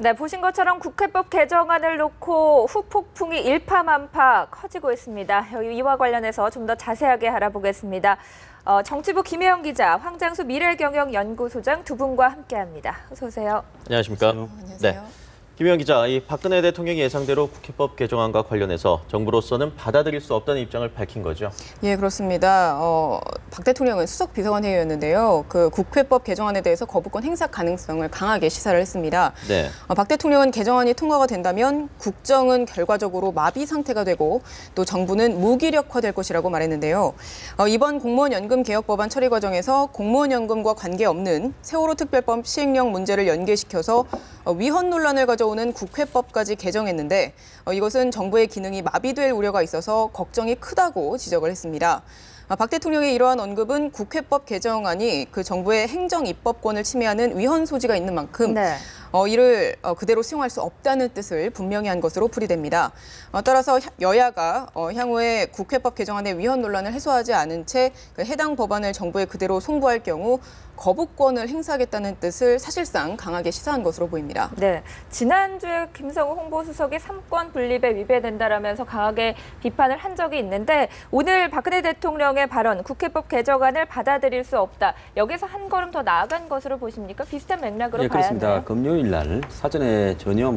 네, 보신 것처럼 국회법 개정안을 놓고 후폭풍이 일파만파 커지고 있습니다. 이와 관련해서 좀 더 자세하게 알아보겠습니다. 정치부 김혜영 기자, 황장수 미래경영연구소장 두 분과 함께합니다. 어서 오세요. 안녕하십니까? 안녕하세요. 네. 김혜영 기자, 이 박근혜 대통령이 예상대로 국회법 개정안과 관련해서 정부로서는 받아들일 수 없다는 입장을 밝힌 거죠? 예, 그렇습니다. 박 대통령은 수석 비서관 회의였는데요. 그 국회법 개정안에 대해서 거부권 행사 가능성을 강하게 시사를 했습니다. 네. 박 대통령은 개정안이 통과가 된다면 국정은 결과적으로 마비 상태가 되고 또 정부는 무기력화될 것이라고 말했는데요. 이번 공무원연금 개혁 법안 처리 과정에서 공무원연금과 관계없는 세월호 특별법 시행령 문제를 연계시켜서 위헌 논란을 가져오는 국회법까지 개정했는데 이것은 정부의 기능이 마비될 우려가 있어서 걱정이 크다고 지적을 했습니다. 박 대통령의 이러한 언급은 국회법 개정안이 그 정부의 행정 입법권을 침해하는 위헌 소지가 있는 만큼 이를 그대로 수용할 수 없다는 뜻을 분명히 한 것으로 풀이됩니다. 따라서 여야가 향후에 국회법 개정안의 위헌 논란을 해소하지 않은 채 그 해당 법안을 정부에 그대로 송부할 경우 거부권을 행사하겠다는 뜻을 사실상 강하게 시사한 것으로 보입니다. 네, 지난주에 김성우 홍보수석이 삼권 분립에 위배된다라면서 강하게 비판을 한 적이 있는데 오늘 박근혜 대통령의 발언, 국회법 개정안을 받아들일 수 없다. 여기서 한 걸음 더 나아간 것으로 보십니까? 비슷한 맥락으로 봐야 하나요? 그렇습니다. 금요일 날 사전에 전혀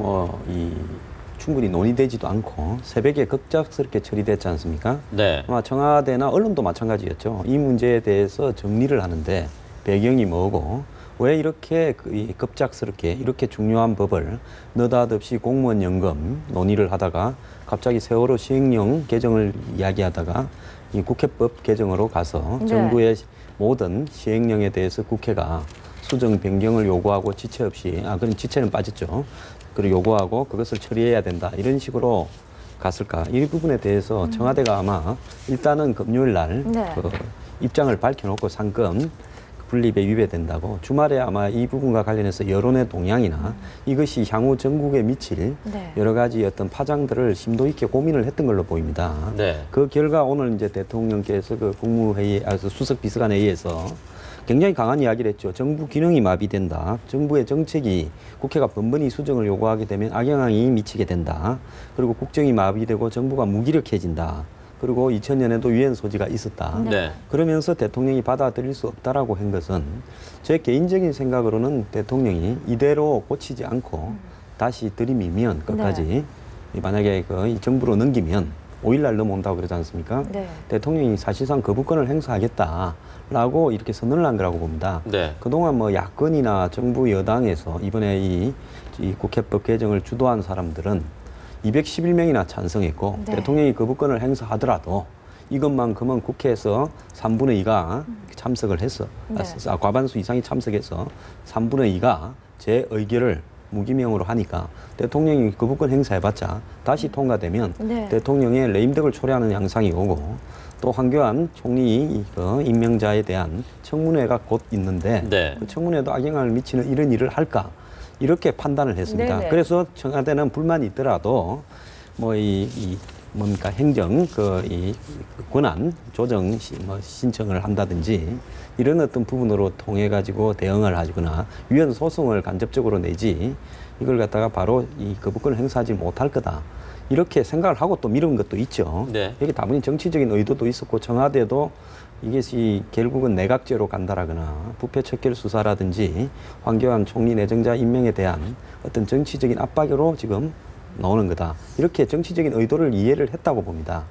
충분히 논의되지도 않고 새벽에 급작스럽게 처리됐지 않습니까? 네. 아마 청와대나 언론도 마찬가지였죠. 이 문제에 대해서 정리를 하는데 배경이 뭐고 왜 이렇게 급작스럽게 이렇게 중요한 법을 느닷없이 공무원연금 논의를 하다가 갑자기 세월호 시행령 개정을 이야기하다가 이 국회법 개정으로 가서 정부의 모든 시행령에 대해서 국회가 수정 변경을 요구하고 지체 없이 그런 지체는 빠졌죠. 그리고 요구하고 그것을 처리해야 된다. 이런 식으로 갔을까? 이 부분에 대해서 청와대가 아마 일단은 금요일 날 그 입장을 밝혀놓고 상권 분립에 위배된다고 주말에 아마 이 부분과 관련해서 여론의 동향이나 이것이 향후 전국에 미칠 여러 가지 어떤 파장들을 심도 있게 고민을 했던 걸로 보입니다. 네. 그 결과 오늘 이제 대통령께서 그 국무회의, 수석 비서관 회의에서 굉장히 강한 이야기를 했죠. 정부 기능이 마비된다. 정부의 정책이 국회가 번번이 수정을 요구하게 되면 악영향이 미치게 된다. 그리고 국정이 마비되고 정부가 무기력해진다. 그리고 2000년에도 위헌 소지가 있었다. 네. 그러면서 대통령이 받아들일 수 없다라고 한 것은 제 개인적인 생각으로는 대통령이 이대로 고치지 않고 다시 들이밀면 끝까지 만약에 이 정부로 넘기면 5일날 넘어온다고 그러지 않습니까? 대통령이 사실상 거부권을 행사하겠다라고 이렇게 선언을 한 거라고 봅니다. 네. 그동안 야권이나 정부 여당에서 이번에 이 국회법 개정을 주도한 사람들은 211명이나 찬성했고 대통령이 거부권을 행사하더라도 이것만큼은 국회에서 3분의 2가 참석을 해서 과반수 이상이 참석해서 3분의 2가 제 의결을 무기명으로 하니까 대통령이 거부권 행사해봤자 다시 통과되면 대통령의 레임덕을 초래하는 양상이 오고 또 황교안 총리 임명자에 대한 청문회가 곧 있는데 그 청문회도 악영향을 미치는 이런 일을 할까 이렇게 판단을 했습니다. 그래서 청와대는 불만이 있더라도 행정 이 권한 조정 신청을 한다든지 이런 어떤 부분으로 통해 가지고 대응을 하거나 위헌 소송을 간접적으로 내지 이걸 갖다가 바로 이 거부권을 행사하지 못할 거다. 이렇게 생각을 하고 또 미룬 것도 있죠. 여기 다분히 정치적인 의도도 있었고 청와대도 이것이 결국은 내각제로 간다라거나 부패 척결 수사라든지 황교안 총리 내정자 임명에 대한 어떤 정치적인 압박으로 지금 나오는 거다. 이렇게 정치적인 의도를 이해를 했다고 봅니다.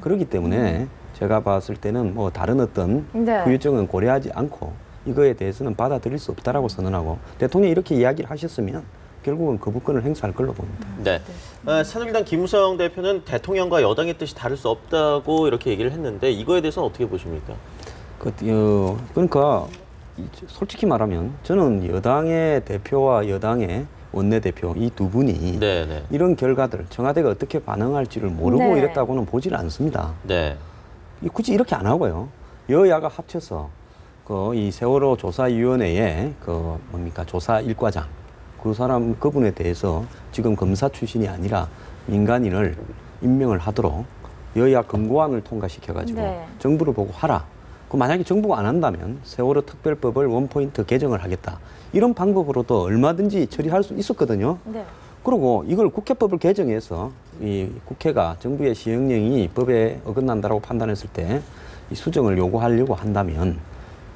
그렇기 때문에 제가 봤을 때는 다른 어떤 후유증은 고려하지 않고 이거에 대해서는 받아들일 수 없다라고 선언하고 대통령이 이렇게 이야기를 하셨으면 결국은 거부권을 행사할 걸로 봅니다. 네. 새누리당 김무성 대표는 대통령과 여당의 뜻이 다를 수 없다고 이렇게 얘기를 했는데 이거에 대해서는 어떻게 보십니까? 그러니까 솔직히 말하면 저는 여당의 대표와 여당의 원내대표 이 두 분이 이런 결과들 청와대가 어떻게 반응할지를 모르고 이랬다고는 보질 않습니다. 굳이 이렇게 안 하고요. 여야가 합쳐서 이 세월호 조사위원회의 조사 일과장 그분에 대해서 지금 검사 출신이 아니라 민간인을 임명을 하도록 여야 금고안을 통과시켜가지고 정부를 보고 하라. 그 만약에 정부가 안 한다면 세월호 특별법을 원포인트 개정을 하겠다. 이런 방법으로도 얼마든지 처리할 수 있었거든요. 네. 그리고 이걸 국회법을 개정해서 이 국회가 정부의 시행령이 법에 어긋난다라고 판단했을 때 이 수정을 요구하려고 한다면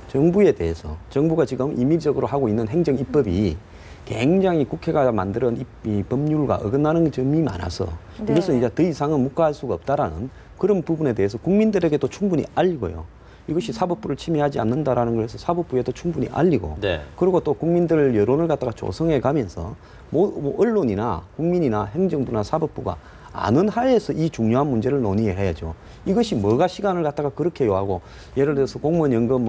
정부에 대해서 정부가 지금 임의적으로 하고 있는 행정 입법이 굉장히 국회가 만드는 이 법률과 어긋나는 점이 많아서 네. 이것은 이제 더 이상은 묵과할 수가 없다라는 그런 부분에 대해서 국민들에게도 충분히 알리고요. 이것이 사법부를 침해하지 않는다라는 걸 해서 사법부에도 충분히 알리고 네. 그리고 또 국민들 여론을 갖다가 조성해 가면서 뭐 언론이나 국민이나 행정부나 사법부가 아는 하에서 이 중요한 문제를 논의해야죠. 이것이 뭐가 시간을 갖다가 그렇게 요하고 예를 들어서 공무원 연금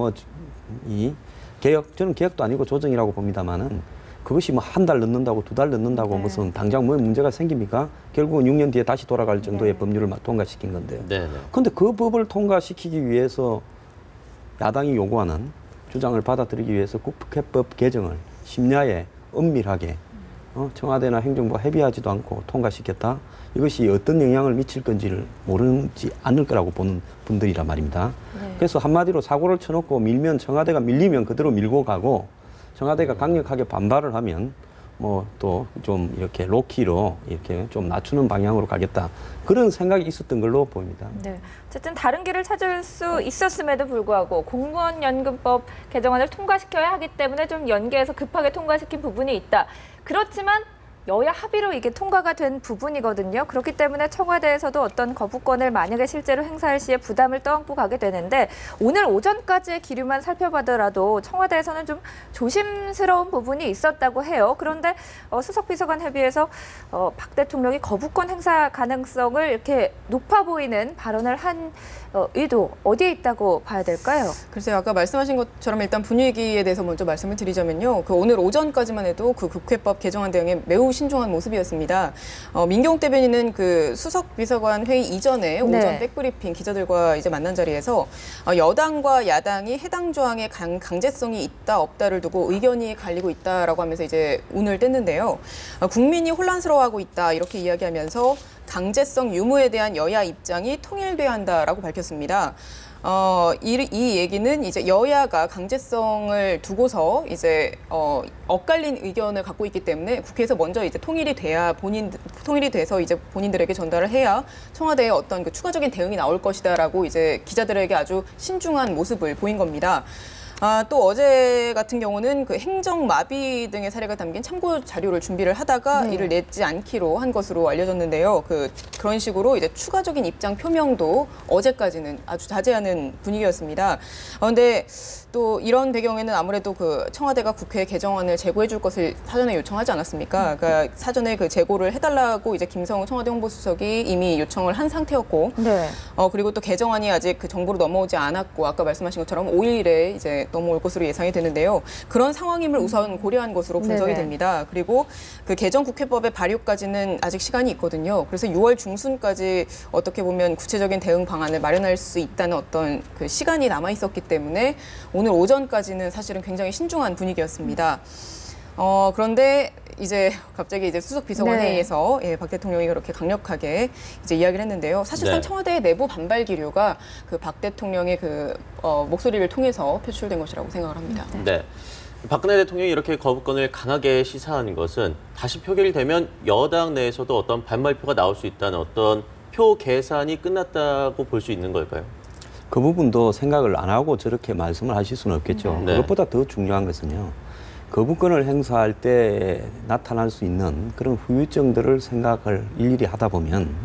이 개혁 저는 개혁도 아니고 조정이라고 봅니다만은 그것이 뭐 한 달 넣는다고 두 달 넣는다고 네. 무슨 당장 뭐 문제가 생깁니까? 결국은 6년 뒤에 다시 돌아갈 정도의 네. 법률을 통과시킨 건데요. 네. 네. 그런데 그 법을 통과시키기 위해서 야당이 요구하는 주장을 받아들이기 위해서 국회법 개정을 심야에 엄밀하게 청와대나 행정부가 협의하지도 않고 통과시켰다. 이것이 어떤 영향을 미칠 건지를 모르지 않을 거라고 보는 분들이란 말입니다. 네. 그래서 한마디로 사고를 쳐놓고 밀면 청와대가 밀리면 그대로 밀고 가고 청와대가 강력하게 반발을 하면 뭐 또 좀 이렇게 로키로 이렇게 좀 낮추는 방향으로 가겠다. 그런 생각이 있었던 걸로 보입니다. 네. 어쨌든 다른 길을 찾을 수 있었음에도 불구하고 공무원연금법 개정안을 통과시켜야 하기 때문에 좀 연계해서 급하게 통과시킨 부분이 있다. 그렇지만 여야 합의로 이게 통과가 된 부분이거든요. 그렇기 때문에 청와대에서도 어떤 거부권을 만약에 실제로 행사할 시에 부담을 떠안고 가게 되는데 오늘 오전까지의 기류만 살펴보더라도 청와대에서는 좀 조심스러운 부분이 있었다고 해요. 그런데 수석비서관 협의에서 박 대통령이 거부권 행사 가능성을 이렇게 높아 보이는 발언을 한 의도 어디에 있다고 봐야 될까요? 글쎄요, 아까 말씀하신 것처럼 일단 분위기에 대해서 먼저 말씀을 드리자면요. 그 오늘 오전까지만 해도 그 국회법 개정안 대응에 매우 신중한 모습이었습니다. 민경욱 대변인은 그 수석 비서관 회의 이전에 오전 네. 백브리핑 기자들과 이제 만난 자리에서 여당과 야당이 해당 조항의 강제성이 있다 없다를 두고 의견이 갈리고 있다라고 하면서 이제 운을 뗐는데요. 국민이 혼란스러워하고 있다 이렇게 이야기하면서 강제성 유무에 대한 여야 입장이 통일돼야 한다라고 밝혔습니다. 이 얘기는 이제 여야가 강제성을 두고서 이제 엇갈린 의견을 갖고 있기 때문에 국회에서 먼저 이제 통일이 돼서 이제 본인들에게 전달을 해야 청와대의 어떤 그 추가적인 대응이 나올 것이다라고 이제 기자들에게 아주 신중한 모습을 보인 겁니다. 또 어제 같은 경우는 그 행정 마비 등의 사례가 담긴 참고 자료를 준비를 하다가 네. 이를 내지 않기로 한 것으로 알려졌는데요. 그런 식으로 이제 추가적인 입장 표명도 어제까지는 아주 자제하는 분위기였습니다. 그런데 또 이런 배경에는 아무래도 그 청와대가 국회 개정안을 제고해 줄 것을 사전에 요청하지 않았습니까? 그러니까 사전에 그 제고를 해달라고 이제 김성우 청와대 홍보수석이 이미 요청을 한 상태였고, 네. 그리고 또 개정안이 아직 그 정부로 넘어오지 않았고, 아까 말씀하신 것처럼 5일에 이제 넘어올 것으로 예상이 되는데요. 그런 상황임을 우선 고려한 것으로 분석이 네네. 됩니다. 그리고 그 개정 국회법의 발효까지는 아직 시간이 있거든요. 그래서 6월 중순까지 어떻게 보면 구체적인 대응 방안을 마련할 수 있다는 어떤 그 시간이 남아 있었기 때문에 오늘 오전까지는 사실은 굉장히 신중한 분위기였습니다. 그런데 이제 갑자기 이제 수석 비서관 네. 회의에서 박 대통령이 그렇게 강력하게 이제 이야기를 했는데요. 사실상 네. 청와대의 내부 반발 기류가 그 박 대통령의 그 목소리를 통해서 표출된 것이라고 생각을 합니다. 네. 박근혜 대통령이 이렇게 거부권을 강하게 시사한 것은 다시 표결되면 여당 내에서도 어떤 반발표가 나올 수 있다는 어떤 표 계산이 끝났다고 볼 수 있는 걸까요? 그 부분도 생각을 안 하고 저렇게 말씀을 하실 수는 없겠죠. 네. 그것보다 더 중요한 것은요. 거부권을 행사할 때 나타날 수 있는 그런 후유증들을 생각을 일일이 하다 보면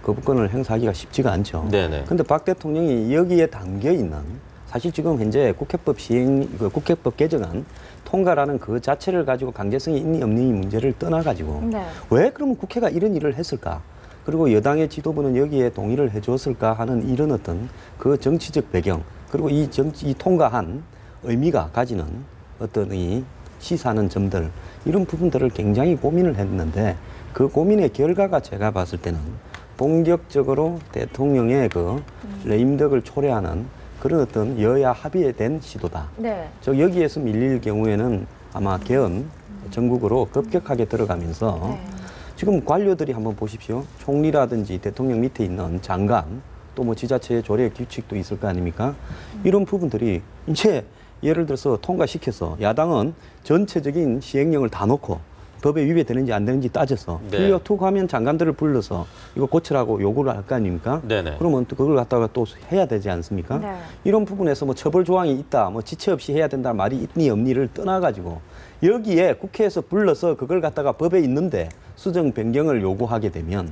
거부권을 행사하기가 쉽지가 않죠. 네네. 근데 박 대통령이 여기에 담겨 있는 사실 지금 현재 국회법 개정안 통과라는 그 자체를 가지고 강제성이 있니 없니 문제를 떠나가지고 네. 왜 그러면 국회가 이런 일을 했을까? 그리고 여당의 지도부는 여기에 동의를 해줬을까 하는 이런 어떤 그 정치적 배경 그리고 이 통과한 의미가 가지는 어떤 이 시사하는 점들 이런 부분들을 굉장히 고민을 했는데 그 고민의 결과가 제가 봤을 때는 본격적으로 대통령의 그 레임덕을 초래하는 그런 어떤 여야 합의에 된 시도다. 네. 여기에서 밀릴 경우에는 아마 개헌 전국으로 급격하게 들어가면서 네. 지금 관료들이 한번 보십시오. 총리라든지 대통령 밑에 있는 장관 또 뭐 지자체의 조례 규칙도 있을 거 아닙니까? 이런 부분들이 이제 예를 들어서 통과시켜서 야당은 전체적인 시행령을 다 놓고 법에 위배되는지 안 되는지 따져서 네. 틀려 툭 하면 장관들을 불러서 이거 고치라고 요구를 할 거 아닙니까? 네네. 그러면 또 그걸 갖다가 또 해야 되지 않습니까? 네. 이런 부분에서 뭐 처벌 조항이 있다, 뭐 지체 없이 해야 된다 말이 있니 없니를 떠나가지고 여기에 국회에서 불러서 그걸 갖다가 법에 있는데 수정 변경을 요구하게 되면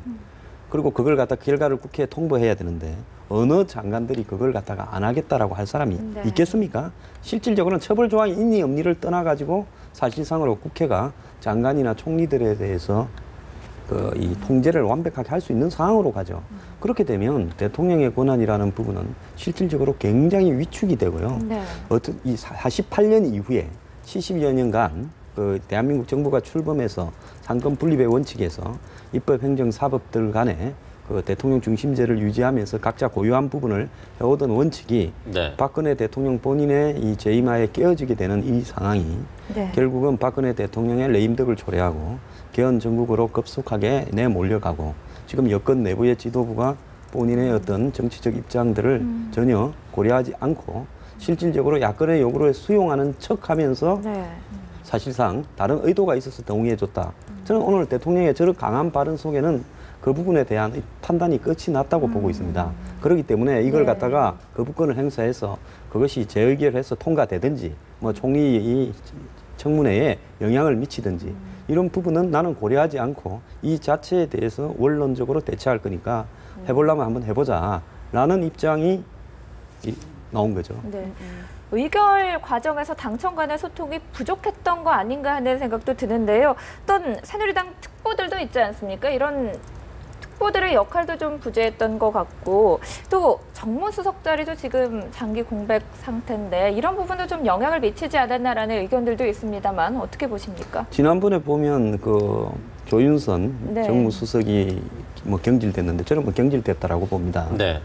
그리고 그걸 갖다 결과를 국회에 통보해야 되는데 어느 장관들이 그걸 갖다가 안 하겠다라고 할 사람이 네. 있겠습니까? 실질적으로는 처벌 조항이 있니 없니를 떠나가지고 사실상으로 국회가 장관이나 총리들에 대해서 이 통제를 완벽하게 할 수 있는 상황으로 가죠. 그렇게 되면 대통령의 권한이라는 부분은 실질적으로 굉장히 위축이 되고요. 네. 어떤 이 48년 이후에 70여 년간 그 대한민국 정부가 출범해서 상권 분립의 원칙에서 입법, 행정, 사법들 간에 그 대통령 중심제를 유지하면서 각자 고유한 부분을 해오던 원칙이 네. 박근혜 대통령 본인의 이 재임하에 깨어지게 되는 이 상황이 네. 결국은 박근혜 대통령의 레임덕을 초래하고 개헌 전국으로 급속하게 내몰려가고 지금 여권 내부의 지도부가 본인의 어떤 정치적 입장들을 전혀 고려하지 않고 실질적으로 야권의 요구를 수용하는 척하면서 네. 사실상 다른 의도가 있어서 동의해줬다. 저는 오늘 대통령의 저런 강한 발언 속에는 그 부분에 대한 판단이 끝이 났다고 보고 있습니다. 그렇기 때문에 이걸 네. 갖다가 거부권을 행사해서 그것이 재의결해서 통과되든지 뭐 총리 청문회에 영향을 미치든지 이런 부분은 나는 고려하지 않고 이 자체에 대해서 원론적으로 대처할 거니까 해보려면 한번 해보자라는 입장이 나온 거죠. 네. 의결 과정에서 당청 간의 소통이 부족했던 거 아닌가 하는 생각도 드는데요. 어떤 새누리당 특보들도 있지 않습니까? 이런 특보들의 역할도 좀 부재했던 것 같고 또 정무수석 자리도 지금 장기 공백 상태인데 이런 부분도 좀 영향을 미치지 않았나라는 의견들도 있습니다만 어떻게 보십니까? 지난번에 보면 그 조윤선 네. 정무수석이 뭐 경질됐는데 저는 뭐 경질됐다라고 봅니다. 네.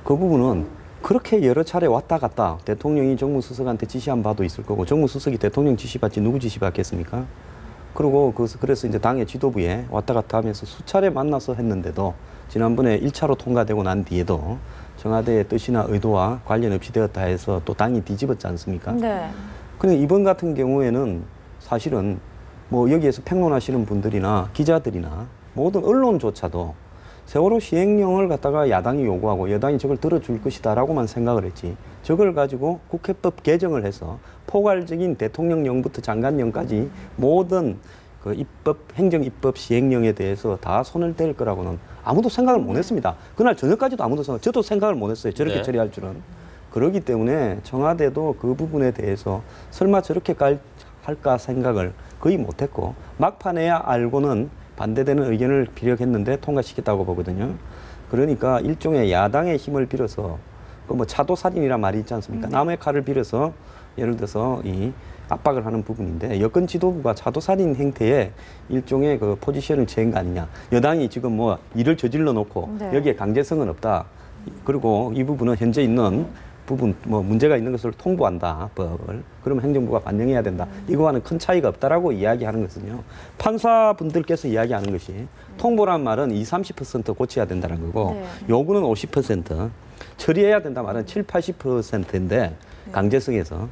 그 부분은 그렇게 여러 차례 왔다 갔다 대통령이 정무수석한테 지시한 바도 있을 거고 정무수석이 대통령 지시받지 누구 지시받겠습니까? 그리고 그래서 이제 당의 지도부에 왔다 갔다 하면서 수차례 만나서 했는데도 지난번에 1차로 통과되고 난 뒤에도 청와대의 뜻이나 의도와 관련 없이 되었다 해서 또 당이 뒤집었지 않습니까? 네. 근데 이번 같은 경우에는 사실은 뭐 여기에서 평론하시는 분들이나 기자들이나 모든 언론조차도 세월호 시행령을 갖다가 야당이 요구하고 여당이 저걸 들어줄 것이다라고만 생각을 했지 저걸 가지고 국회법 개정을 해서 포괄적인 대통령령부터 장관령까지 모든 그 입법, 행정 입법 시행령에 대해서 다 손을 댈 거라고는 아무도 생각을 못 했습니다. 그날 저녁까지도 아무도 저도 생각을 못 했어요. 저렇게 네. 처리할 줄은. 그렇기 때문에 청와대도 그 부분에 대해서 설마 저렇게 할까 생각을 거의 못 했고 막판에야 알고는 반대되는 의견을 피력했는데 통과시켰다고 보거든요. 그러니까 일종의 야당의 힘을 빌어서 그 뭐 차도살인이란 말이 있지 않습니까? 남의 칼을 빌어서 예를 들어서 이 압박을 하는 부분인데 여권 지도부가 차도살인 행태에 일종의 그 포지션을 취한 거 아니냐. 여당이 지금 뭐 일을 저질러 놓고 네. 여기에 강제성은 없다. 그리고 이 부분은 현재 있는 부분 뭐 문제가 있는 것을 통보한다 법을 그러면 행정부가 반영해야 된다 이거와는 큰 차이가 없다라고 이야기하는 것은요 판사분들께서 이야기하는 것이 통보란 말은 20-30% 고쳐야 된다는 거고 네. 요구는 50% 처리해야 된다 말은 70-80%인데 강제성에서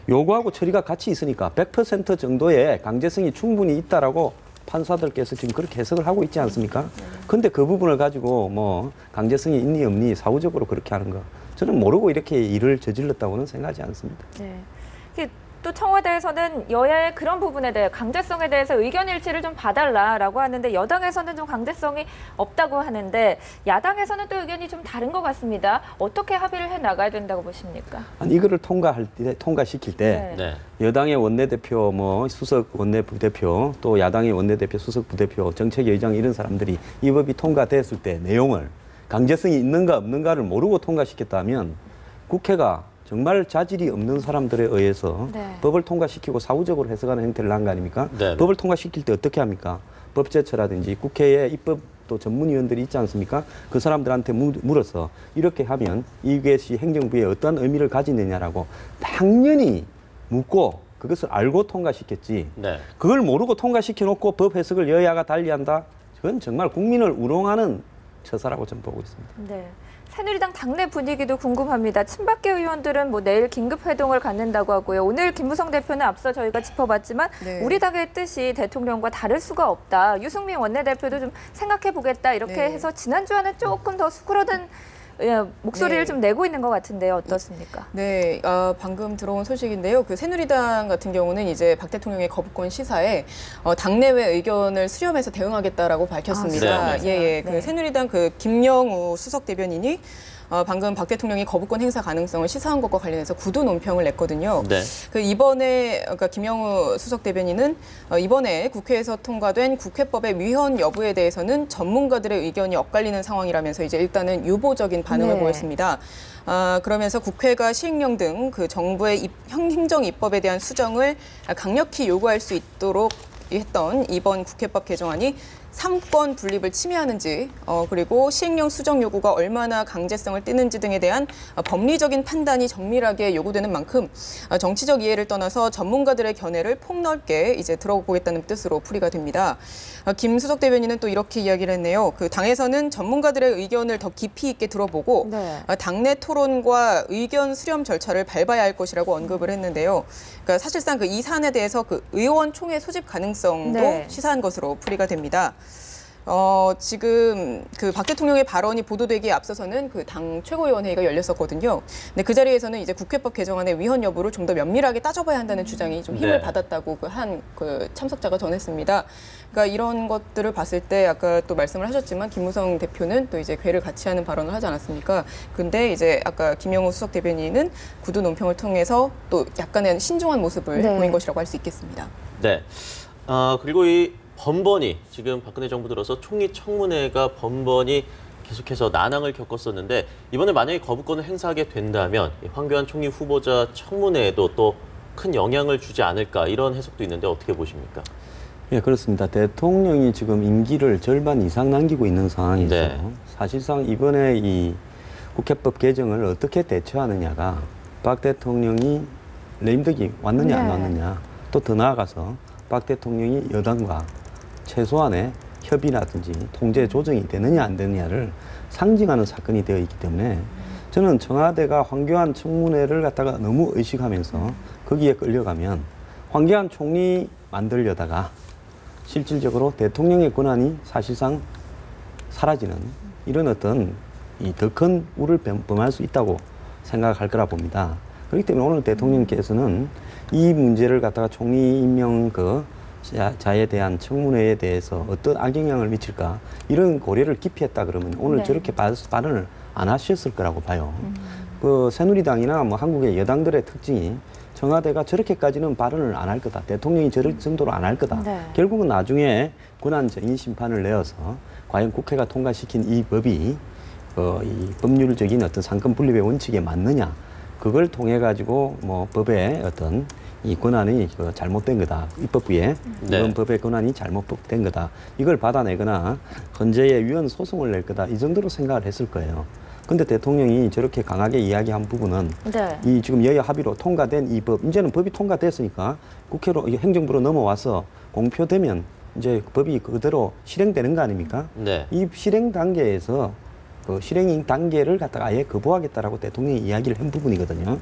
요구하고 처리가 같이 있으니까 100% 정도의 강제성이 충분히 있다라고 판사들께서 지금 그렇게 해석을 하고 있지 않습니까? 근데 그 부분을 가지고 뭐 강제성이 있니 없니 사후적으로 그렇게 하는 거 저는 모르고 이렇게 일을 저질렀다고는 생각하지 않습니다. 네. 또 청와대에서는 여야의 그런 부분에 대해 강제성에 대해서 의견 일치를 좀 봐달라라고 하는데 여당에서는 좀 강제성이 없다고 하는데 야당에서는 또 의견이 좀 다른 것 같습니다. 어떻게 합의를 해 나가야 된다고 보십니까? 아니 이거를 통과시킬 때 네. 네. 여당의 원내대표, 뭐 수석 원내부대표, 또 야당의 원내대표, 수석 부대표, 정책위의장 이런 사람들이 이 법이 통과됐을 때 내용을 강제성이 있는가 없는가를 모르고 통과시켰다면 국회가 정말 자질이 없는 사람들에 의해서 네. 법을 통과시키고 사후적으로 해석하는 행태를 한 거 아닙니까? 네. 법을 통과시킬 때 어떻게 합니까? 법제처라든지 국회에 입법 또 전문위원들이 있지 않습니까? 그 사람들한테 물어서 이렇게 하면 이것이 행정부에 어떤 의미를 가지느냐라고 당연히 묻고 그것을 알고 통과시켰지. 네. 그걸 모르고 통과시켜놓고 법 해석을 여야가 달리한다? 그건 정말 국민을 우롱하는 처사라고 저는 보고 있습니다. 네. 새누리당 당내 분위기도 궁금합니다. 친박계 의원들은 뭐 내일 긴급 회동을 갖는다고 하고요. 오늘 김무성 대표는 앞서 저희가 짚어봤지만 네. 우리 당의 뜻이 대통령과 다를 수가 없다. 유승민 원내대표도 좀 생각해 보겠다. 이렇게 네. 해서 지난주와는 조금 더 수그러든 목소리를 네. 좀 내고 있는 것 같은데요. 어떻습니까? 네, 방금 들어온 소식인데요. 그 새누리당 같은 경우는 이제 박 대통령의 거부권 시사에 당내외 의견을 수렴해서 대응하겠다라고 밝혔습니다. 아, 네, 예. 네. 그 새누리당 그 김영우 수석 대변인이 방금 박 대통령이 거부권 행사 가능성을 시사한 것과 관련해서 구두 논평을 냈거든요. 네. 그 이번에 그러니까 김영우 수석 대변인은 이번에 국회에서 통과된 국회법의 위헌 여부에 대해서는 전문가들의 의견이 엇갈리는 상황이라면서 이제 일단은 유보적인 반응을 네. 보였습니다. 그러면서 국회가 시행령 등 그 정부의 행정 입법에 대한 수정을 강력히 요구할 수 있도록 했던 이번 국회법 개정안이 삼권 분립을 침해하는지 그리고 시행령 수정 요구가 얼마나 강제성을 띠는지 등에 대한 법리적인 판단이 정밀하게 요구되는 만큼 정치적 이해를 떠나서 전문가들의 견해를 폭넓게 이제 들어보겠다는 뜻으로 풀이가 됩니다. 김 수석 대변인은 또 이렇게 이야기를 했네요. 그 당에서는 전문가들의 의견을 더 깊이 있게 들어보고 네. 당내 토론과 의견 수렴 절차를 밟아야 할 것이라고 언급을 했는데요. 그러니까 사실상 그 이 사안에 대해서 그 의원총회 소집 가능성도 네. 시사한 것으로 풀이가 됩니다. 지금 그 박 대통령의 발언이 보도되기에 앞서서는 그 당 최고위원회의가 열렸었거든요. 근데 그 자리에서는 이제 국회법 개정안의 위헌 여부를 좀 더 면밀하게 따져봐야 한다는 주장이 좀 힘을 네. 받았다고 그 참석자가 전했습니다. 그러니까 이런 것들을 봤을 때 아까 또 말씀을 하셨지만 김무성 대표는 또 이제 궤를 같이 하는 발언을 하지 않았습니까? 근데 이제 아까 김영우 수석 대변인은 구두 논평을 통해서 또 약간의 신중한 모습을 네. 보인 것이라고 할 수 있겠습니다. 네. 그리고 이 번번이 지금 박근혜 정부 들어서 총리 청문회가 번번이 계속해서 난항을 겪었었는데 이번에 만약에 거부권을 행사하게 된다면 이 황교안 총리 후보자 청문회에도 또 큰 영향을 주지 않을까 이런 해석도 있는데 어떻게 보십니까? 예, 그렇습니다. 대통령이 지금 임기를 절반 이상 남기고 있는 상황에서 네. 사실상 이번에 이 국회법 개정을 어떻게 대처하느냐가 박 대통령이 레임덕이 왔느냐 안 네. 왔느냐 또 더 나아가서 박 대통령이 여당과 최소한의 협의라든지 통제 조정이 되느냐 안 되느냐를 상징하는 사건이 되어 있기 때문에 저는 청와대가 황교안 청문회를 갖다가 너무 의식하면서 거기에 끌려가면 황교안 총리 만들려다가 실질적으로 대통령의 권한이 사실상 사라지는 이런 어떤 이 더 큰 우를 범할 수 있다고 생각할 거라 봅니다. 그렇기 때문에 오늘 대통령께서는 이 문제를 갖다가 총리 임명 자에 대한 청문회에 대해서 어떤 악영향을 미칠까 이런 고려를 깊이 했다 그러면 오늘 네. 저렇게 발언을 안 하셨을 거라고 봐요. 그 새누리당이나 뭐 한국의 여당들의 특징이 청와대가 저렇게까지는 발언을 안 할 거다. 대통령이 저럴 정도로 안 할 거다. 네. 결국은 나중에 권한쟁의 심판을 내어서 과연 국회가 통과시킨 이 법이 이 법률적인 어떤 상권 분립의 원칙에 맞느냐 그걸 통해 가지고 뭐 법의 어떤 이 권한이 잘못된 거다. 입법부에 네. 이번 법의 권한이 잘못된 거다. 이걸 받아내거나 헌재에 위헌 소송을 낼 거다. 이 정도로 생각을 했을 거예요. 근데 대통령이 저렇게 강하게 이야기한 부분은 네. 이 지금 여야 합의로 통과된 이 법, 이제는 법이 통과됐으니까 국회로 행정부로 넘어와서 공표되면 이제 법이 그대로 실행되는 거 아닙니까? 네. 이 실행 단계에서 그 실행 단계를 갖다가 아예 거부하겠다라고 대통령이 이야기를 한 부분이거든요.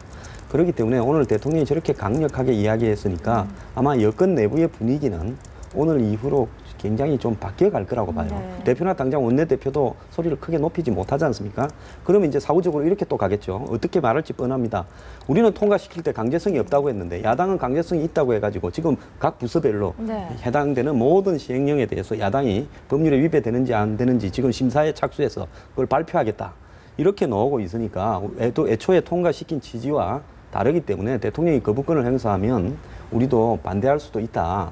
그렇기 때문에 오늘 대통령이 저렇게 강력하게 이야기했으니까 아마 여권 내부의 분위기는 오늘 이후로 굉장히 좀 바뀌어갈 거라고 봐요. 네. 대표나 당장 원내대표도 소리를 크게 높이지 못하지 않습니까? 그러면 이제 사후적으로 이렇게 또 가겠죠. 어떻게 말할지 뻔합니다. 우리는 통과시킬 때 강제성이 없다고 했는데 야당은 강제성이 있다고 해가지고 지금 각 부서별로 네. 해당되는 모든 시행령에 대해서 야당이 법률에 위배되는지 안 되는지 지금 심사에 착수해서 그걸 발표하겠다. 이렇게 나오고 있으니까 애초에 통과시킨 취지와 다르기 때문에 대통령이 거부권을 행사하면 우리도 반대할 수도 있다.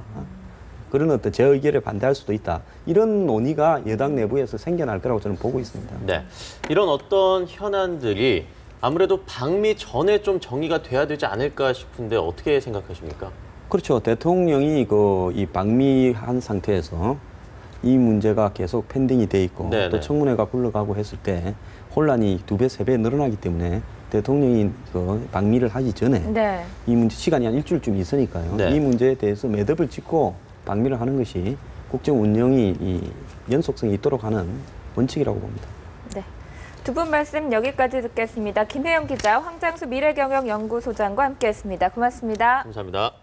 그런 어떤 제 의견에 반대할 수도 있다. 이런 논의가 여당 내부에서 생겨날 거라고 저는 보고 있습니다. 네. 이런 어떤 현안들이 아무래도 방미 전에 좀 정리가 돼야 되지 않을까 싶은데 어떻게 생각하십니까? 그렇죠. 대통령이 이 방미한 상태에서 이 문제가 계속 펜딩이 돼 있고 네네. 또 청문회가 굴러가고 했을 때 혼란이 2배, 3배 늘어나기 때문에 대통령이 방미를 하기 전에 네. 이 문제 시간이 한 일주일쯤 있으니까요. 네. 이 문제에 대해서 매듭을 짓고 방미를 하는 것이 국정 운영이 이 연속성이 있도록 하는 원칙이라고 봅니다. 네. 두 분 말씀 여기까지 듣겠습니다. 김혜영 기자, 황장수 미래경영연구소장과 함께했습니다. 고맙습니다. 감사합니다.